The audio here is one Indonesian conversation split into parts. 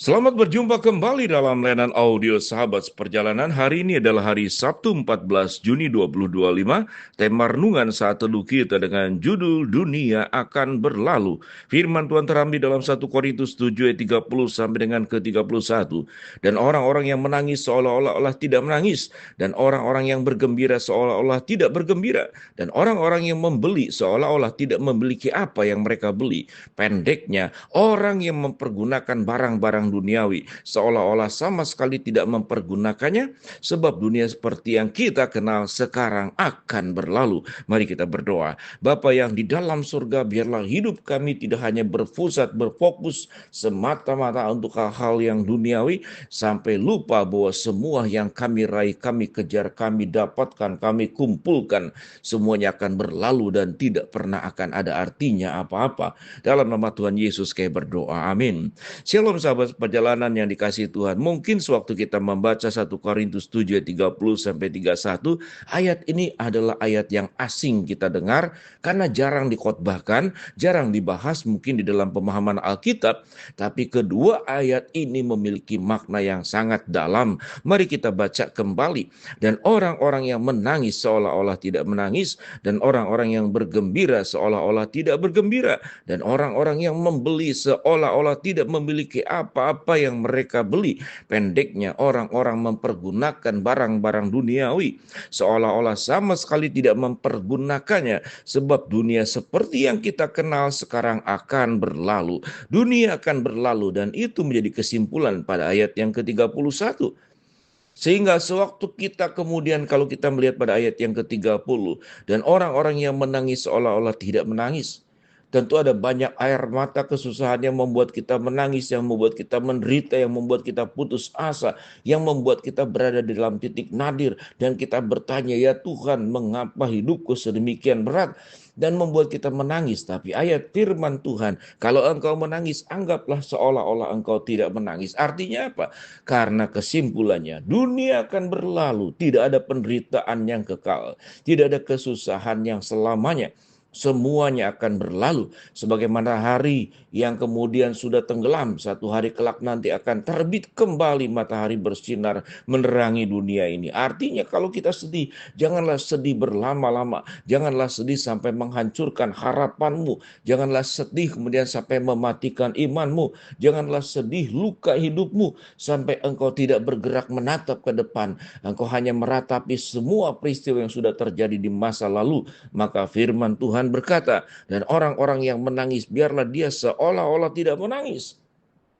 Selamat berjumpa kembali dalam layanan audio Sahabat Seperjalanan. Hari ini adalah hari Sabtu 14 Juni 2025. Tema renungan saat teduh kita dengan judul Dunia Akan Berlalu. Firman Tuhan terambil dalam 1 Korintus 7 ayat 30 sampai dengan ke-31. Dan orang-orang yang menangis seolah-olah tidak menangis. Dan orang-orang yang bergembira seolah-olah tidak bergembira. Dan orang-orang yang membeli seolah-olah tidak memiliki apa yang mereka beli. Pendeknya, orang yang mempergunakan barang-barang duniawi seolah-olah sama sekali tidak mempergunakannya, sebab dunia seperti yang kita kenal sekarang akan berlalu. Mari kita berdoa. Bapa yang di dalam surga, biarlah hidup kami tidak hanya berfokus semata-mata untuk hal-hal yang duniawi, sampai lupa bahwa semua yang kami raih, kami kejar, kami dapatkan, kami kumpulkan, semuanya akan berlalu dan tidak pernah akan ada artinya apa-apa. Dalam nama Tuhan Yesus kami berdoa. Amin. Shalom sahabat perjalanan yang dikasihi Tuhan. Mungkin sewaktu kita membaca 1 Korintus 7 ayat 30 sampai 31, ayat ini adalah ayat yang asing kita dengar karena jarang dikhotbahkan, jarang dibahas mungkin di dalam pemahaman Alkitab, tapi kedua ayat ini memiliki makna yang sangat dalam. Mari kita baca kembali. Dan orang-orang yang menangis seolah-olah tidak menangis, dan orang-orang yang bergembira seolah-olah tidak bergembira, dan orang-orang yang membeli seolah-olah tidak memiliki apa-apa yang mereka beli. Pendeknya, orang-orang mempergunakan barang-barang duniawi seolah-olah sama sekali tidak mempergunakannya, sebab dunia seperti yang kita kenal sekarang akan berlalu. Dunia akan berlalu, dan itu menjadi kesimpulan pada ayat yang ke-31. Sehingga sewaktu kita kemudian kalau kita melihat pada ayat yang ke-30, dan orang-orang yang menangis seolah-olah tidak menangis. Tentu ada banyak air mata kesusahan yang membuat kita menangis, yang membuat kita menderita, yang membuat kita putus asa, yang membuat kita berada di dalam titik nadir. Dan kita bertanya, ya Tuhan, mengapa hidupku sedemikian berat? Dan membuat kita menangis. Tapi ayat firman Tuhan, kalau engkau menangis, anggaplah seolah-olah engkau tidak menangis. Artinya apa? Karena kesimpulannya, dunia akan berlalu, tidak ada penderitaan yang kekal, tidak ada kesusahan yang selamanya. Semuanya akan berlalu, sebagaimana hari yang kemudian sudah tenggelam, satu hari kelak nanti akan terbit kembali matahari bersinar menerangi dunia ini. Artinya kalau kita sedih, janganlah sedih berlama-lama, janganlah sedih sampai menghancurkan harapanmu, janganlah sedih kemudian sampai mematikan imanmu, janganlah sedih luka hidupmu sampai engkau tidak bergerak menatap ke depan, engkau hanya meratapi semua peristiwa yang sudah terjadi di masa lalu. Maka firman Tuhan berkata, dan orang-orang yang menangis, biarlah dia seolah-olah tidak menangis.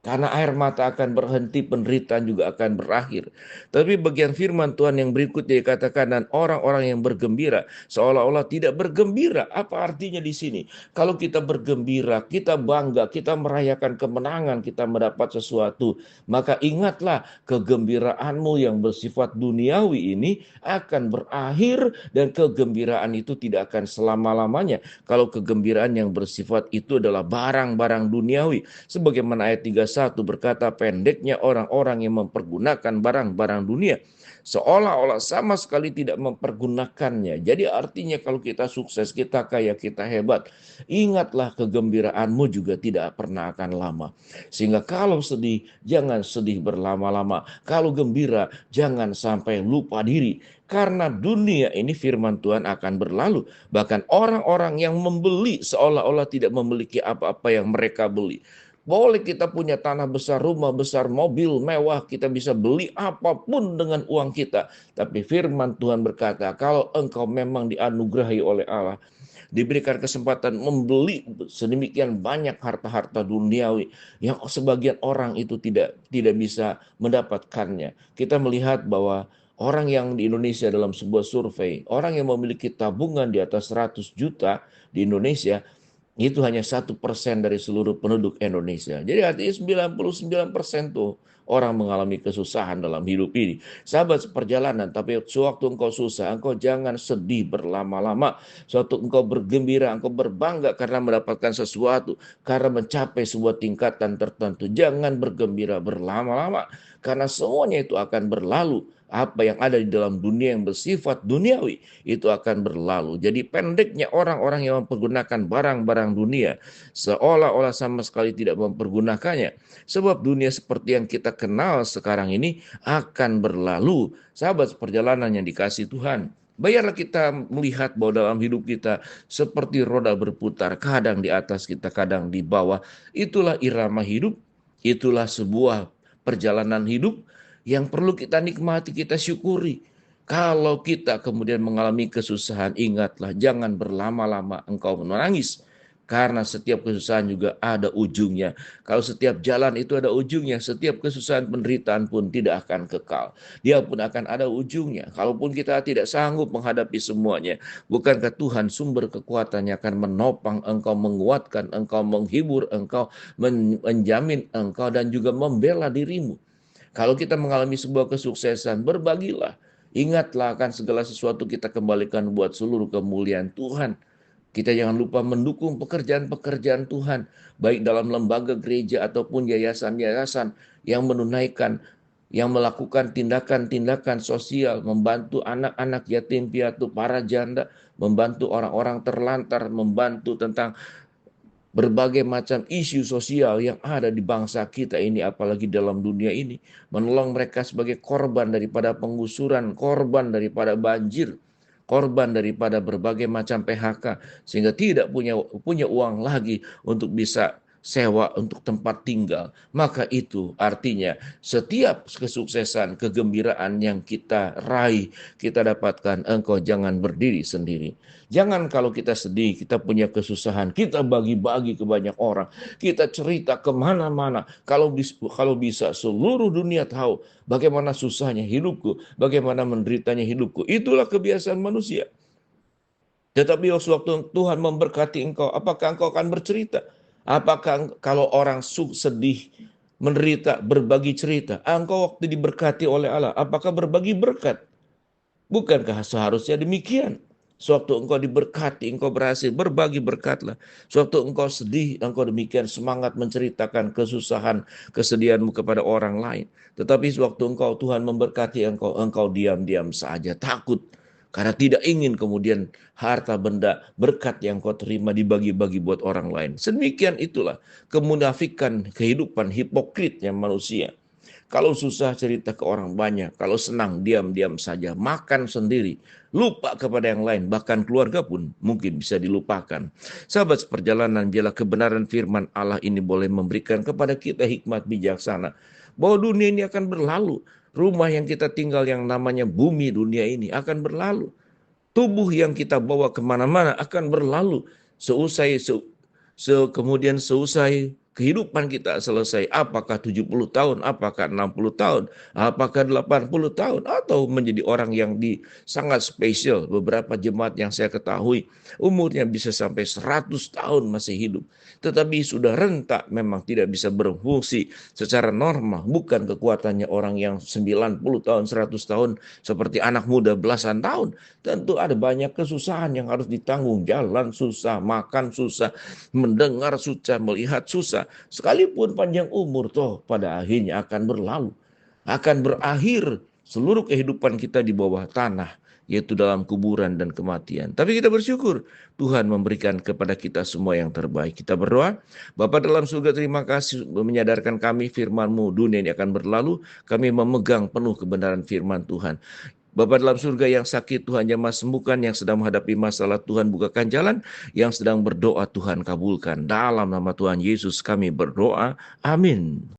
Karena air mata akan berhenti, penderitaan juga akan berakhir. Tapi bagian firman Tuhan yang berikutnya dikatakan, dan orang-orang yang bergembira seolah-olah tidak bergembira. Apa artinya di sini? Kalau kita bergembira, kita bangga, kita merayakan kemenangan, kita mendapat sesuatu, maka ingatlah kegembiraanmu yang bersifat duniawi ini akan berakhir, dan kegembiraan itu tidak akan selama-lamanya. Kalau kegembiraan yang bersifat itu adalah barang-barang duniawi, sebagaimana ayat 31 berkata, pendeknya orang-orang yang mempergunakan barang-barang dunia seolah-olah sama sekali tidak mempergunakannya. Jadi artinya kalau kita sukses, kita kaya, kita hebat, ingatlah kegembiraanmu juga tidak pernah akan lama. Sehingga kalau sedih, jangan sedih berlama-lama. Kalau gembira, jangan sampai lupa diri. Karena dunia ini firman Tuhan akan berlalu. Bahkan orang-orang yang membeli seolah-olah tidak memiliki apa-apa yang mereka beli. Boleh kita punya tanah besar, rumah besar, mobil mewah, kita bisa beli apapun dengan uang kita. Tapi firman Tuhan berkata, kalau engkau memang dianugerahi oleh Allah, diberikan kesempatan membeli sedemikian banyak harta-harta duniawi yang sebagian orang itu tidak bisa mendapatkannya. Kita melihat bahwa orang yang di Indonesia dalam sebuah survei, orang yang memiliki tabungan di atas 100 juta di Indonesia, itu hanya 1% dari seluruh penduduk Indonesia. Jadi artinya 99% tuh orang mengalami kesusahan dalam hidup ini. Sahabat seperjalanan, tapi sewaktu engkau susah, engkau jangan sedih berlama-lama. Suatu engkau bergembira, engkau berbangga karena mendapatkan sesuatu, karena mencapai sebuah tingkatan tertentu. Jangan bergembira berlama-lama. karena semuanya itu akan berlalu. Apa yang ada di dalam dunia yang bersifat duniawi itu akan berlalu. Jadi pendeknya orang-orang yang mempergunakan barang-barang dunia seolah-olah sama sekali tidak mempergunakannya. Sebab dunia seperti yang kita kenal sekarang ini akan berlalu. Sahabat perjalanan yang dikasihi Tuhan, biarlah kita melihat bahwa dalam hidup kita seperti roda berputar, kadang di atas kita, kadang di bawah. Itulah irama hidup, itulah sebuah perjalanan hidup yang perlu kita nikmati, kita syukuri. Kalau kita kemudian mengalami kesusahan, ingatlah jangan berlama-lama engkau menangis. Karena setiap kesusahan juga ada ujungnya. Kalau setiap jalan itu ada ujungnya, setiap kesusahan penderitaan pun tidak akan kekal. Dia pun akan ada ujungnya. Kalaupun kita tidak sanggup menghadapi semuanya, bukankah Tuhan sumber kekuatannya akan menopang engkau, menguatkan engkau, menghibur engkau, menjamin engkau, dan juga membela dirimu. Kalau kita mengalami sebuah kesuksesan, berbagilah. Ingatlah akan segala sesuatu kita kembalikan buat seluruh kemuliaan Tuhan. Kita jangan lupa mendukung pekerjaan-pekerjaan Tuhan, baik dalam lembaga gereja ataupun yayasan-yayasan yang menunaikan, yang melakukan tindakan-tindakan sosial, membantu anak-anak yatim piatu, para janda, membantu orang-orang terlantar, membantu tentang berbagai macam isu sosial yang ada di bangsa kita ini, apalagi dalam dunia ini, menolong mereka sebagai korban daripada penggusuran, korban daripada banjir, korban daripada berbagai macam PHK, sehingga tidak punya uang lagi untuk bisa sewa untuk tempat tinggal. Maka itu artinya setiap kesuksesan, kegembiraan yang kita raih, kita dapatkan, engkau jangan berdiri sendiri. Jangan kalau kita sedih, kita punya kesusahan, kita bagi-bagi ke banyak orang, kita cerita kemana-mana. Kalau bisa seluruh dunia tahu bagaimana susahnya hidupku, bagaimana menderitanya hidupku. Itulah kebiasaan manusia. Tetapi waktu Tuhan memberkati engkau, apakah engkau akan bercerita? Apakah kalau orang sedih, menderita, berbagi cerita? Engkau waktu diberkati oleh Allah, apakah berbagi berkat? Bukankah seharusnya demikian? Sewaktu engkau diberkati, engkau berhasil, berbagi berkatlah. Sewaktu engkau sedih, engkau demikian semangat menceritakan kesusahan, kesedihanmu kepada orang lain. Tetapi sewaktu Tuhan memberkati engkau diam-diam saja, takut. Karena tidak ingin kemudian harta benda berkat yang kau terima dibagi-bagi buat orang lain. Sedemikian itulah kemunafikan kehidupan hipokritnya manusia. Kalau susah cerita ke orang banyak, kalau senang diam-diam saja, makan sendiri, lupa kepada yang lain, bahkan keluarga pun mungkin bisa dilupakan. Sahabat seperjalanan, biarlah kebenaran firman Allah ini boleh memberikan kepada kita hikmat bijaksana, bahwa dunia ini akan berlalu. Rumah yang kita tinggal yang namanya bumi dunia ini akan berlalu. Tubuh yang kita bawa kemana-mana akan berlalu. Kemudian seusai kehidupan kita selesai, apakah 70 tahun, apakah 60 tahun, apakah 80 tahun, atau menjadi orang yang sangat spesial. Beberapa jemaat yang saya ketahui umurnya bisa sampai 100 tahun masih hidup, tetapi sudah rentak, memang tidak bisa berfungsi secara normal. Bukan kekuatannya orang yang 90 tahun, 100 tahun seperti anak muda belasan tahun. Tentu ada banyak kesusahan yang harus ditanggung, jalan susah, makan susah, mendengar susah, melihat susah. Sekalipun panjang umur, toh pada akhirnya akan berlalu. Akan berakhir seluruh kehidupan kita di bawah tanah, yaitu dalam kuburan dan kematian. Tapi kita bersyukur Tuhan memberikan kepada kita semua yang terbaik. Kita berdoa. Bapa dalam surga, terima kasih menyadarkan kami firman-Mu, dunia ini akan berlalu. Kami memegang penuh kebenaran firman Tuhan. Bapa dalam surga, yang sakit Tuhan jamah sembuhkan, yang sedang menghadapi masalah Tuhan bukakan jalan, yang sedang berdoa Tuhan kabulkan. Dalam nama Tuhan Yesus kami berdoa. Amin.